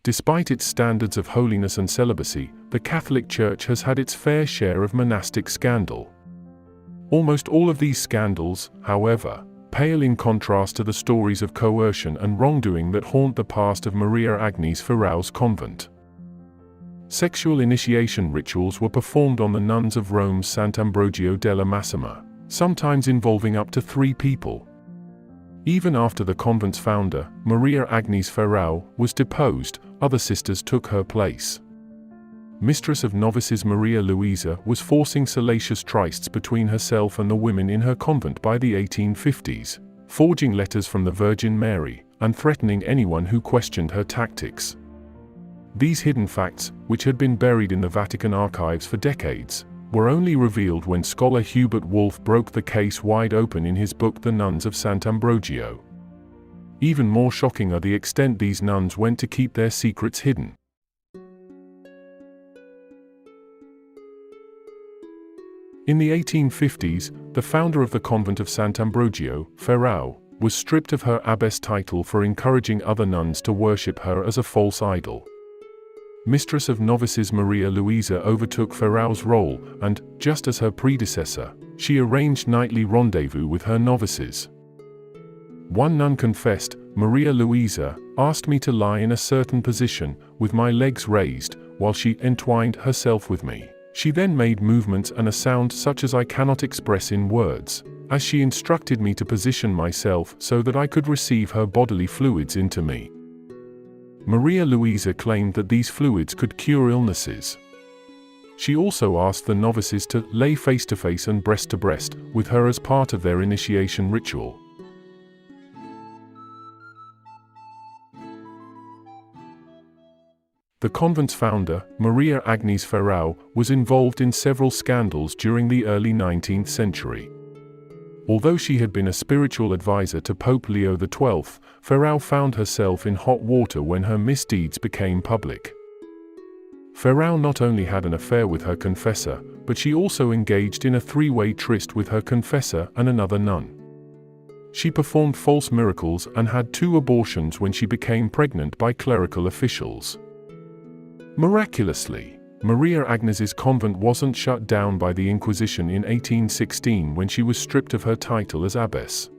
Despite its standards of holiness and celibacy, the Catholic Church has had its fair share of monastic scandal. Almost all of these scandals, however, pale in contrast to the stories of coercion and wrongdoing that haunt the past of Maria Agnes Ferrau's convent. Sexual initiation rituals were performed on the nuns of Rome's Sant'Ambrogio della Massima, sometimes involving up to 3 people. Even after the convent's founder, Maria Agnes Ferrau, was deposed, other sisters took her place. Mistress of Novices Maria Luisa was forcing salacious trysts between herself and the women in her convent by the 1850s, forging letters from the Virgin Mary, and threatening anyone who questioned her tactics. These hidden facts, which had been buried in the Vatican archives for decades, were only revealed when scholar Hubert Wolff broke the case wide open in his book The Nuns of Sant'Ambrogio. Even more shocking are the extent these nuns went to keep their secrets hidden. In the 1850s, the founder of the convent of Sant'Ambrogio, Ferrau, was stripped of her abbess title for encouraging other nuns to worship her as a false idol. Mistress of Novices Maria Luisa overtook Ferrau's role and, just as her predecessor, she arranged nightly rendezvous with her novices. One nun confessed, "Maria Luisa asked me to lie in a certain position, with my legs raised, while she entwined herself with me. She then made movements and a sound such as I cannot express in words, as she instructed me to position myself so that I could receive her bodily fluids into me." Maria Luisa claimed that these fluids could cure illnesses. She also asked the novices to lay face to face and breast to breast with her as part of their initiation ritual. The convent's founder, Maria Agnes Ferrau, was involved in several scandals during the early 19th century. Although she had been a spiritual advisor to Pope Leo XII, Ferrau found herself in hot water when her misdeeds became public. Ferrau not only had an affair with her confessor, but she also engaged in a 3-way tryst with her confessor and another nun. She performed false miracles and had 2 abortions when she became pregnant by clerical officials. Miraculously, Maria Agnes's convent wasn't shut down by the Inquisition in 1816 when she was stripped of her title as abbess.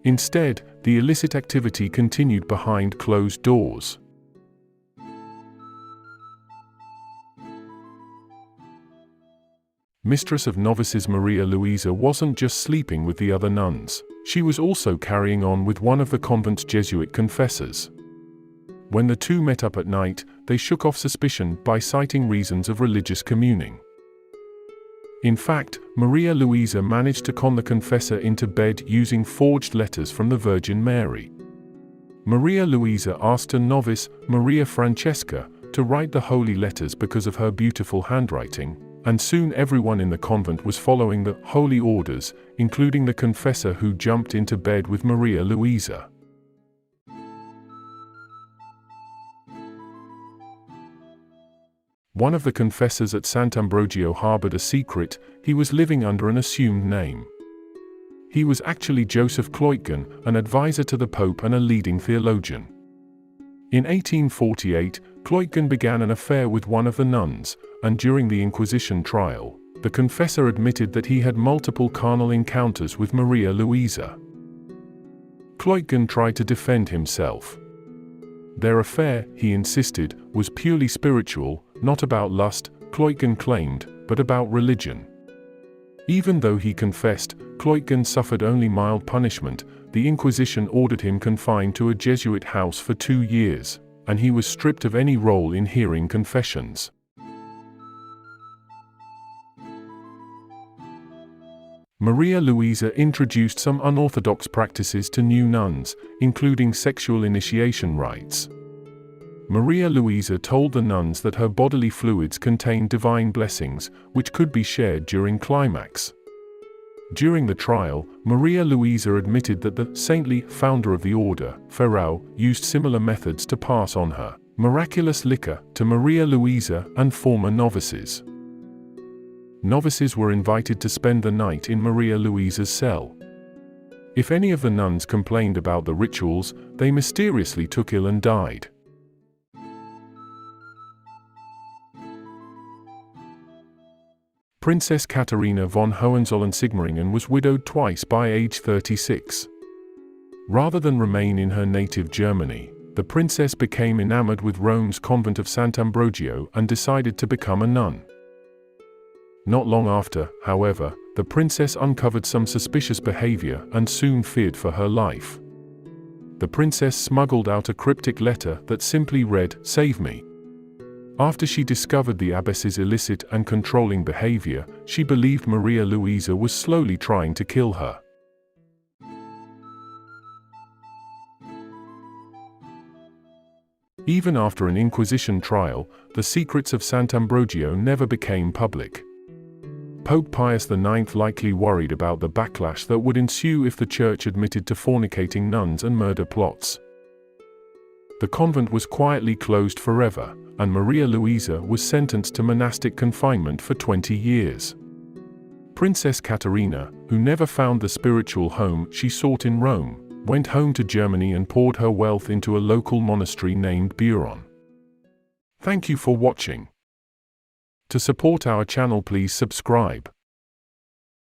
Instead, the illicit activity continued behind closed doors. Mistress of Novices Maria Luisa wasn't just sleeping with the other nuns, she was also carrying on with one of the convent's Jesuit confessors. When the 2 met up at night, they shook off suspicion by citing reasons of religious communing. In fact, Maria Luisa managed to con the confessor into bed using forged letters from the Virgin Mary. Maria Luisa asked a novice, Maria Francesca, to write the holy letters because of her beautiful handwriting, and soon everyone in the convent was following the holy orders, including the confessor who jumped into bed with Maria Luisa. One of the confessors at Sant'Ambrogio harbored a secret: he was living under an assumed name. He was actually Joseph Kleutgen, an advisor to the Pope and a leading theologian. In 1848, Kleutgen began an affair with one of the nuns, and during the Inquisition trial, the confessor admitted that he had multiple carnal encounters with Maria Luisa. Kleutgen tried to defend himself. Their affair, he insisted, was purely spiritual, not about lust, Kleutgen claimed, but about religion. Even though he confessed, Kleutgen suffered only mild punishment. The Inquisition ordered him confined to a Jesuit house for 2 years, and he was stripped of any role in hearing confessions. Maria Luisa introduced some unorthodox practices to new nuns, including sexual initiation rites. Maria Luisa told the nuns that her bodily fluids contained divine blessings, which could be shared during climax. During the trial, Maria Luisa admitted that the saintly founder of the order, Ferrau, used similar methods to pass on her miraculous liquor to Maria Luisa and former novices. Novices were invited to spend the night in Maria Luisa's cell. If any of the nuns complained about the rituals, they mysteriously took ill and died. Princess Katharina von Hohenzollern-Sigmaringen was widowed twice by age 36. Rather than remain in her native Germany, the princess became enamored with Rome's convent of Sant'Ambrogio and decided to become a nun. Not long after, however, the princess uncovered some suspicious behavior and soon feared for her life. The princess smuggled out a cryptic letter that simply read, "Save me." After she discovered the abbess's illicit and controlling behavior, she believed Maria Luisa was slowly trying to kill her. Even after an Inquisition trial, the secrets of Sant'Ambrogio never became public. Pope Pius IX likely worried about the backlash that would ensue if the church admitted to fornicating nuns and murder plots. The convent was quietly closed forever, and Maria Luisa was sentenced to monastic confinement for 20 years. Princess Katharina, who never found the spiritual home she sought in Rome, went home to Germany and poured her wealth into a local monastery named Buron. Thank you for watching. To support our channel, please subscribe.